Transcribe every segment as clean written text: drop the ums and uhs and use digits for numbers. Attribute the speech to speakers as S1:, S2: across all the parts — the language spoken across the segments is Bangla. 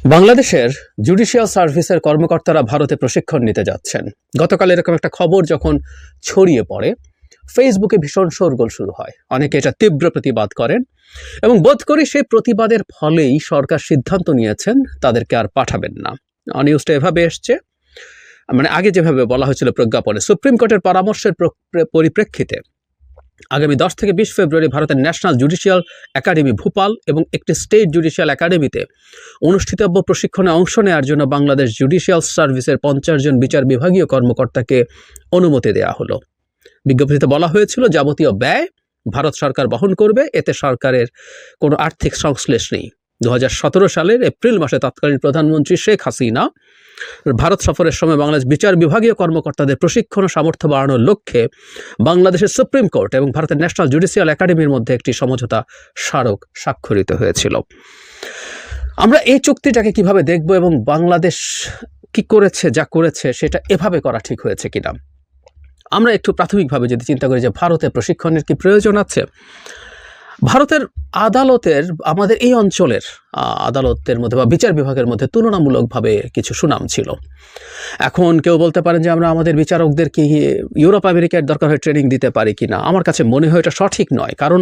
S1: বাংলাদেশের জুডিশিয়াল সার্ভিসের কর্মকর্তারা ভারতে প্রশিক্ষণ নিতে যাচ্ছেন। গতকাল এরকম একটা খবর যখন ছড়িয়ে পড়ে, ফেসবুকে ভীষণ শোরগোল শুরু হয়। অনেকে এটা তীব্র প্রতিবাদ করেন এবং বোধ করি সেই প্রতিবাদের ফলেই সরকার সিদ্ধান্ত নিয়েছেন তাদেরকে আর পাঠাবেন না। নিউজটা এভাবে এসছে, মানে আগে যেভাবে বলা হয়েছিল প্রজ্ঞাপনে, সুপ্রিম কোর্টের পরামর্শের পরিপ্রেক্ষিতে আগামী 10 থেকে 20 ফেব্রুয়ারি ভারতের ন্যাশনাল জুডিশিয়াল একাডেমি ভোপাল এবং একটি স্টেট জুডিশিয়াল একাডেমিতে অনুষ্ঠিতব্য প্রশিক্ষণে অংশ নেওয়ার জন্য বাংলাদেশ জুডিশিয়াল সার্ভিসের 50 জন বিচার বিভাগীয় কর্মকর্তাকে অনুমতি দেওয়া হলো। বিজ্ঞপ্তিতে বলা হয়েছিল যাবতীয় ব্যয় ভারত সরকার বহন করবে, এতে সরকারের কোনো আর্থিক সংশ্লেষ নেই। 2017 সালের এপ্রিল মাসে তৎকালীন প্রধানমন্ত্রী শেখ হাসিনা ভারত সফরের সময় বাংলাদেশ বিচার বিভাগীয় কর্মকর্তাদের প্রশিক্ষণ ও সামর্থ্য বাড়ানোর লক্ষ্যে বাংলাদেশের সুপ্রিম কোর্ট এবং ভারতের ন্যাশনাল জুডিশিয়াল একাডেমির মধ্যে একটি সমঝোতা স্মারক স্বাক্ষরিত হয়েছিল। আমরা এই চুক্তিটাকে কিভাবে দেখব এবং বাংলাদেশ কি করেছে, যা করেছে সেটা এভাবে করা ঠিক হয়েছে কিনা, আমরা একটু প্রাথমিকভাবে যদি চিন্তা করি যে ভারতে প্রশিক্ষণের কি প্রয়োজন আছে। ভারতের আদালতের, আমাদের এই অঞ্চলের আদালতের মধ্যে বা বিচার বিভাগের মধ্যে তুলনামূলকভাবে কিছু সুনাম ছিল। এখন কেউ বলতে পারেন যে আমরা আমাদের বিচারকদের কি ইউরোপ আমেরিকার দরকার হয় ট্রেনিং দিতে পারি কিনা। আমার কাছে মনে হয় এটা সঠিক নয়, কারণ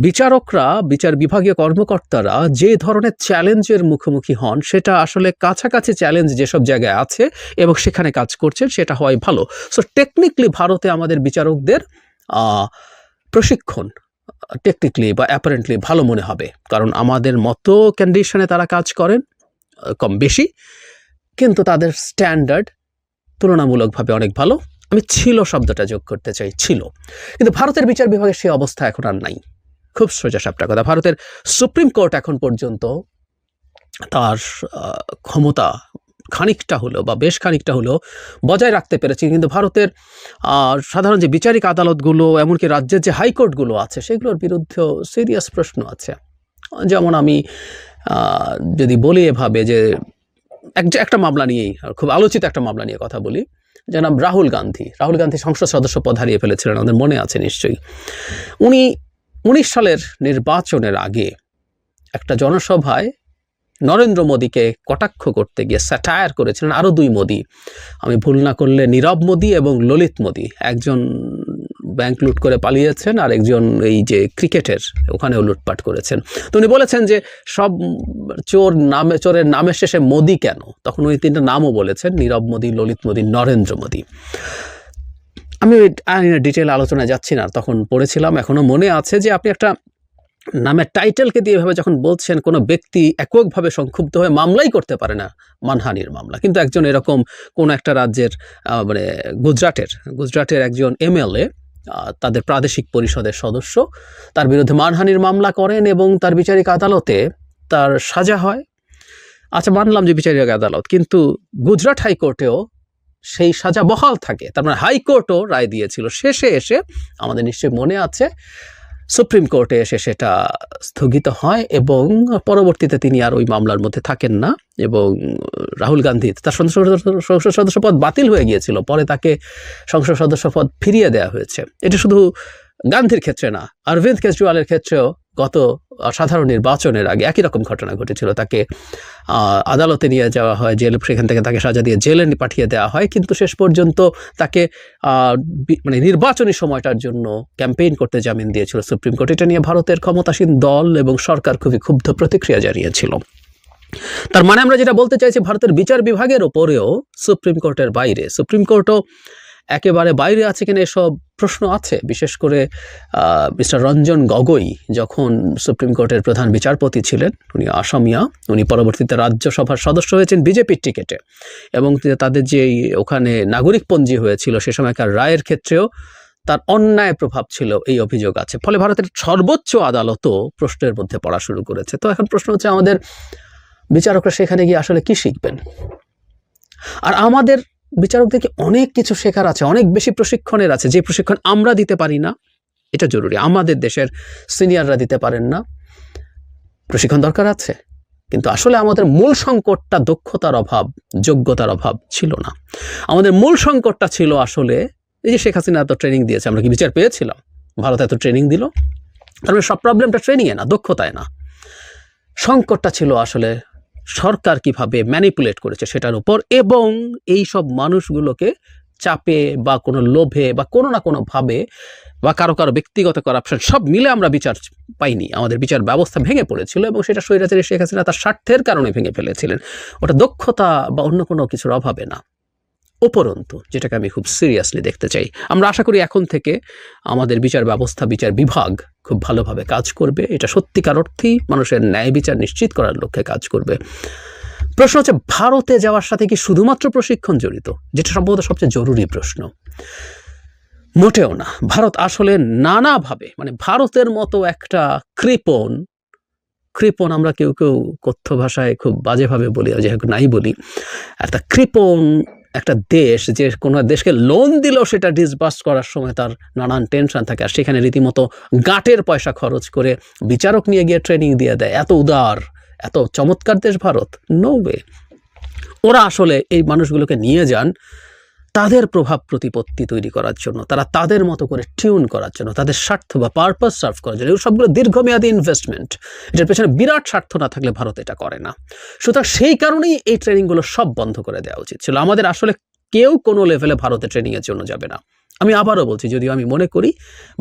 S1: বিচারকরা, বিচার বিভাগীয় কর্মকর্তারা যে ধরনের চ্যালেঞ্জের মুখোমুখি হন সেটা আসলে কাছাকাছি চ্যালেঞ্জ যেসব জায়গায় আছে এবং সেখানে কাজ করছেন সেটা হওয়াই ভালো। সো টেকনিক্যালি ভারতে আমাদের বিচারকদের প্রশিক্ষণ টেকনিক্যালি বা অ্যাপারেন্টলি ভালো মনে হবে, কারণ আমাদের মতো কন্ডিশনে তারা কাজ করেন কম বেশি, কিন্তু তাদের স্ট্যান্ডার্ড তুলনামূলকভাবে অনেক ভালো। আমি ছিল শব্দটা যোগ করতে চাই, ছিল। কিন্তু ভারতের বিচার বিভাগের সেই অবস্থা এখন আর নাই। খুব সোজাসাপটা কথা, ভারতের সুপ্রিম কোর্ট এখন পর্যন্ত তার ক্ষমতা খানিকটা হলেও বা বেশ খানিকটা হলেও বজায় রাখতে পেরেছে, কিন্তু ভারতের সাধারণ যে বিচারিক আদালতগুলো, এমনকি রাজ্যের যে হাইকোর্টগুলো আছে, সেগুলোর বিরুদ্ধেও সিরিয়াস প্রশ্ন আছে। যেমন আমি যদি বলি এভাবে যে একটা মামলা নিয়েই, খুব আলোচিত একটা মামলা নিয়ে কথা বলি, জনাব রাহুল গান্ধী সংসদ সদস্য পদ হারিয়ে ফেলেছিলেন, আমাদের মনে আছে নিশ্চয়ই। উনি 19 সালের নির্বাচনের আগে একটা জনসভায় নরেন্দ্র মোদীকে কটাক্ষ করতে গিয়ে স্যাটায়ার করেছিলেন আরও 2 মোদী, আমি ভুল না করলে নীরব মোদী এবং ললিত মোদী। একজন ব্যাংক লুট করে পালিয়েছেন আর একজন এই যে ক্রিকেটের ওখানেও লুটপাট করেছেন। তো উনি বলেছেন যে সব চোরের নামের শেষে মোদী কেন, তখন উনি 3টা নামও বলেছেন, নীরব মোদী, ললিত মোদী, নরেন্দ্র মোদী। আমি ডিটেল আলোচনায় যাচ্ছি না, তখন পড়েছিলাম, এখনো মনে আছে যে আপনি একটা নামের টাইটেলকে দিয়ে এভাবে যখন বলছেন, কোনো ব্যক্তি এককভাবে সংক্ষুব্ধ হয়ে মামলাই করতে পারে না, মানহানির মামলা, কিন্তু একজন এরকম কোন একটা রাজ্যের মানে গুজরাটের একজন এমএলএ, তাদের প্রাদেশিক পরিষদের সদস্য, তার বিরুদ্ধে মানহানির মামলা করেন এবং তার বিচারিক আদালতে তার সাজা হয়। আচ্ছা, মানলাম যে বিচারিক আদালত, কিন্তু গুজরাট হাইকোর্টেও সেই সাজা বহাল থাকে। তার মানে হাইকোর্টও রায় দিয়েছিল, শেষে এসে আমাদের নিশ্চয়ই মনে আছে সুপ্রিম কোর্টে এসে সেটা স্থগিত হয় এবং পরবর্তীতে তিনি আর ওই মামলার মধ্যে থাকেন না এবং রাহুল গান্ধী, তার সংসদ সদস্য পদ বাতিল হয়ে গিয়েছিল, পরে তাকে সংসদ সদস্য পদ ফিরিয়ে দেওয়া হয়েছে। এটা শুধু গান্ধীর ক্ষেত্রে না, অরবিন্দ কেজরিওয়ালের ক্ষেত্রেও গত সাধারণ নির্বাচনের আগে একই রকম ঘটনা ঘটেছিল। তাকে আদালতে নিয়ে যাওয়া হয়, জেল, সেখান থেকে তাকে সাজা দিয়ে জেলে পাঠিয়ে দেওয়া হয়, কিন্তু শেষ পর্যন্ত তাকে মানে নির্বাচনী সময়টার জন্য ক্যাম্পেইন করতে জামিন দিয়েছিল সুপ্রিম কোর্ট। এটা নিয়ে ভারতের ক্ষমতাসীন দল এবং সরকার খুবই ক্ষুব্ধ প্রতিক্রিয়া জানিয়েছিল। তার মানে আমরা যেটা বলতে চাইছি, ভারতের বিচার বিভাগের ওপরেও সুপ্রিম কোর্টের বাইরে, সুপ্রিম কোর্টও একেবারে বাইরে আছে কিনা এসব প্রশ্ন আছে। বিশেষ করে মিস্টার রঞ্জন গগৈ যখন সুপ্রিম কোর্টের প্রধান বিচারপতি ছিলেন, উনি আসামিয়া, উনি পরবর্তীতে রাজ্যসভার সদস্য হয়েছেন বিজেপির টিকেটে, এবং তাদের যে ওখানে নাগরিকপঞ্জি হয়েছিল সে সময়কার রায়ের ক্ষেত্রেও তার অন্যায় প্রভাব ছিল, এই অভিযোগ আছে। ফলে ভারতের সর্বোচ্চ আদালতও প্রশ্নের মধ্যে পড়া শুরু করেছে। তো এখন প্রশ্ন হচ্ছে, আমাদের বিচারকরা সেখানে গিয়ে আসলে কি শিখবেন? আর আমাদের বিচারকদেরকে অনেক কিছু শেখার আছে, অনেক বেশি প্রশিক্ষণের আছে, যে প্রশিক্ষণ আমরা দিতে পারি না। এটা জরুরি, আমাদের দেশের সিনিয়ররা দিতে পারেন না, প্রশিক্ষণ দরকার আছে। কিন্তু আসলে আমাদের মূল সংকটটা দক্ষতার অভাব, যোগ্যতার অভাব ছিল না। আমাদের মূল সংকটটা ছিল আসলে এই যে শেখ হাসিনা এত ট্রেনিং দিয়েছে, আমরা কি বিচার পেয়েছিলাম? ভারত এত ট্রেনিং দিল, তার মানে সব প্রবলেমটা ট্রেনিংয়ে না, দক্ষতায় না। সংকটটা ছিল আসলে সরকার কিভাবে ম্যানিপুলেট করেছে সেটার উপর, এবং এই সব মানুষগুলোকে চাপে বা কোনো লোভে বা কোনো না কোনোভাবে বা কারো কারো ব্যক্তিগত করাপশন সব মিলে আমরা বিচার পাইনি। আমাদের বিচার ব্যবস্থা ভেঙে পড়েছিল এবং সেটা স্বৈরাচারী শেখ হাসিনা তার স্বার্থের কারণে ভেঙে ফেলেছিলেন। ওটা দক্ষতা বা অন্য কোনো কিছুর অভাবে না, উপরন্তু, যেটাকে আমি খুব সিরিয়াসলি দেখতে চাই। আমরা আশা করি এখন থেকে আমাদের বিচার ব্যবস্থা, বিচার বিভাগ খুব ভালোভাবে কাজ করবে। এটা সত্যিকার অর্থেই মানুষের ন্যায় বিচার নিশ্চিত করার লক্ষ্যে কাজ করবে। প্রশ্ন হচ্ছে, ভারতে যাওয়ার সাথে কি শুধুমাত্র প্রশিক্ষণ জড়িত, যেটা সম্ভবত সবচেয়ে জরুরি প্রশ্ন। মোটেও না। ভারত আসলে নানাভাবে, মানে ভারতের মতো একটা কৃপণ, আমরা কেউ কেউ কথ্য ভাষায় খুব বাজেভাবে বলি, যে নাই বলি, একটা কৃপণ একটা দেশ, যে কোনো দেশকে লোন দিলেও সেটা ডিসবার্স করার সময় তার নানান টেনশন থাকে, আর সেখানে রীতিমতো গাঁটের পয়সা খরচ করে বিচারক নিয়ে গিয়ে ট্রেনিং দিয়ে দেয়। এত উদার, এত চমৎকার দেশ ভারত? No way. ওরা আসলে এই মানুষগুলোকে নিয়ে যান তাদের প্রভাব প্রতিপত্তি তৈরি করার জন্য, তারা তাদের মতো করে টিউন করার জন্য, তাদের স্বার্থ বা পারপাস সার্ভ করার জন্য। এগুলো সবগুলো দীর্ঘমেয়াদী ইনভেস্টমেন্ট, এটার পেছনে বিরাট স্বার্থ না থাকলে ভারত এটা করে না। সুতরাং সেই কারণেই এই ট্রেনিংগুলো সব বন্ধ করে দেওয়া উচিত ছিল। আমাদের আসলে কেউ কোনো লেভেলে ভারতে ট্রেনিংয়ের জন্য যাবে না। আমি আবারও বলছি, যদিও আমি মনে করি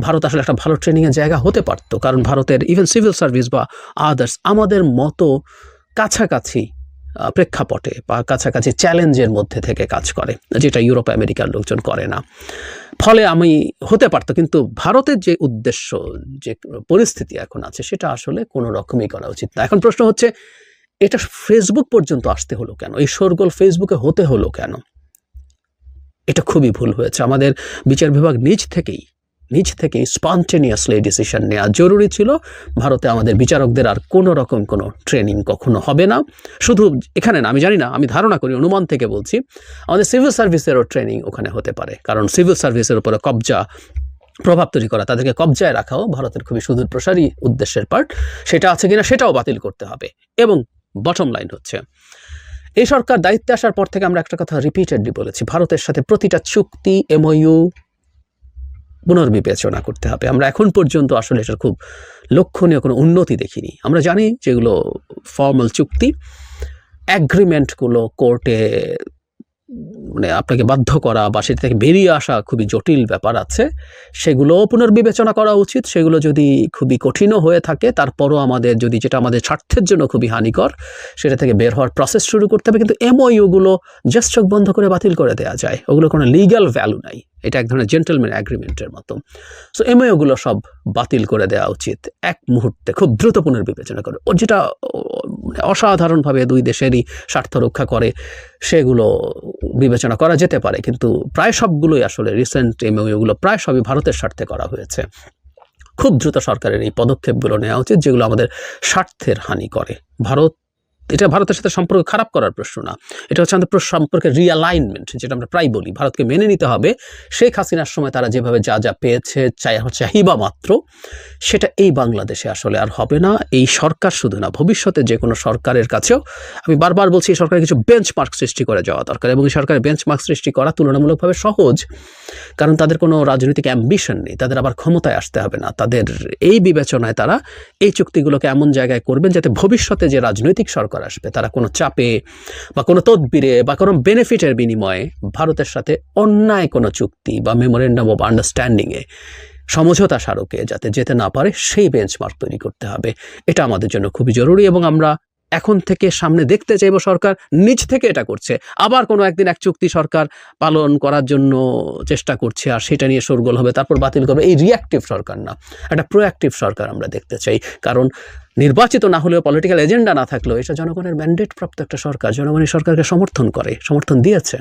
S1: ভারত আসলে একটা ভালো ট্রেনিংয়ের জায়গা হতে পারত, কারণ ভারতের ইভেন সিভিল সার্ভিস বা আদার্স আমাদের মতো কাছাকাছি প্রেক্ষাপটে বা কাছাকাছি চ্যালেঞ্জের মধ্যে থেকে কাজ করে, যেটা ইউরোপ আমেরিকার লোকজন করে না। ফলে আমি হতে পারতো, কিন্তু ভারতের যে উদ্দেশ্য, যে পরিস্থিতি এখন আছে, সেটা আসলে কোনো রকমই করা উচিত না। এখন প্রশ্ন হচ্ছে, এটা ফেসবুক পর্যন্ত আসতে হলো কেন? এই শোরগোল ফেসবুকে হতে হলো কেন? এটা খুবই ভুল হয়েছে। আমাদের বিচার বিভাগ নিজ থেকেই স্পন্টেনিয়াসলি ডিসিশন নেওয়া জরুরি ছিল। ভারতে আমাদের বিচারকদের আর কোনো রকম কোনো ট্রেনিং কখনো হবে না। শুধু এখানে না, আমি জানি না, আমি ধারণা করি, অনুমান থেকে বলছি, আমাদের সিভিল সার্ভিসেরও ট্রেনিং ওখানে হতে পারে, কারণ সিভিল সার্ভিসের উপরে প্রভাব তৈরি করা, তাদেরকে কবজায় রাখাও ভারতের খুবই সুদূর প্রসারী উদ্দেশ্যের পার্ট। সেটা আছে কিনা সেটাও বাতিল করতে হবে। এবং বটম লাইন হচ্ছে, এই সরকার দায়িত্বে আসার পর থেকে আমরা একটা কথা রিপিটেডলি বলেছি, ভারতের সাথে প্রতিটা চুক্তি, MOU পুনর্বিবেচনা করতে হবে। আমরা এখন পর্যন্ত আসলে এটার খুব লক্ষণীয় কোনো উন্নতি দেখিনি। আমরা জানি যেগুলো ফর্মাল চুক্তি, অ্যাগ্রিমেন্টগুলো কোর্টে মানে আপনাকে বাধ্য করা বা সেটা থেকে বেরিয়ে আসা খুবই জটিল ব্যাপার আছে, সেগুলো পুনর্বিবেচনা করা উচিত। সেগুলো যদি খুবই কঠিনও হয়ে থাকে, তারপরও আমাদের যদি যেটা আমাদের স্বার্থের জন্য খুবই হানিকর, সেটা থেকে বের হওয়ার প্রসেস শুরু করতে হবে। কিন্তু MOUগুলো জাস্ট চোখ বন্ধ করে বাতিল করে দেওয়া যায়, ওগুলো কোনো লিগ্যাল ভ্যালু নাই। এটা এক ধরনের জেন্টলম্যান অ্যাগ্রিমেন্টের মতো। সো MOUগুলো সব বাতিল করে দেওয়া উচিত এক মুহূর্তে, খুব দ্রুত পুনর্বিবেচনা করে। ও যেটা অসাধারণভাবে দুই দেশেরই স্বার্থ রক্ষা করে, সেগুলো বিবেচনা করা যেতে পারে। কিন্তু প্রায় সবগুলোই আসলে রিসেন্ট MOUগুলো প্রায় সবই ভারতের স্বার্থে করা হয়েছে। খুব দ্রুত সরকারের এই পদক্ষেপগুলো নেওয়া উচিত, যেগুলো আমাদের স্বার্থের হানি করে। এটা ভারতের সাথে সম্পর্ক খারাপ করার প্রশ্ন না, এটা হচ্ছে আমাদের সম্পর্কের রিঅ্যালাইনমেন্ট, যেটা আমরা প্রায় বলি। ভারতকে মেনে নিতে হবে শেখ হাসিনার সময় তারা যেভাবে যা যা পেয়েছে, চাহিবা মাত্র, সেটা এই বাংলাদেশে আসলে আর হবে না। এই সরকার শুধু না, ভবিষ্যতে যে কোনো সরকারের কাছেও আমি বারবার বলছি, এই সরকারের কিছু বেঞ্চমার্ক সৃষ্টি করে যাওয়া দরকার। এবং এই সরকারের বেঞ্চমার্ক সৃষ্টি করা তুলনামূলকভাবে সহজ, কারণ তাদের কোনো রাজনৈতিক অ্যাম্বিশন নেই, তাদের আবার ক্ষমতায় আসতে হবে না। তাদের এই বিবেচনায় তারা এই চুক্তিগুলোকে এমন জায়গায় করবেন যাতে ভবিষ্যতে যে রাজনৈতিক সরকার আসবে, তারা কোনো চাপে বা কোনো তদবিরে বা কোনো বেনিফিটের বিনিময়ে ভারতের সাথে অন্যায় কোনো চুক্তি বা মেমোরেন্ডাম অব আন্ডারস্ট্যান্ডিংয়ে, সমঝোতা স্মারকে যাতে যেতে না পারে, সেই বেঞ্চমার্ক তৈরি করতে হবে। এটা আমাদের জন্য খুবই জরুরি। এবং আমরা এখন থেকে সামনে দেখতে চাইব সরকার নিজ থেকে এটা করছে। আবার কোনো একদিন এক চুক্তি সরকার পালন করার জন্য চেষ্টা করছে, আর সেটা নিয়ে শোরগোল হবে, তারপর বাতিল করবে। এই রিঅ্যাক্টিভ সরকার না, একটা প্রোঅ্যাক্টিভ সরকার আমরা দেখতে চাই। কারণ নির্বাচিত না হলেও, পলিটিক্যাল এজেন্ডা না থাকলেও, এটা জনগণের ম্যান্ডেট প্রাপ্ত একটা সরকার। জনগণ এই সরকারকে সমর্থন দিয়েছে।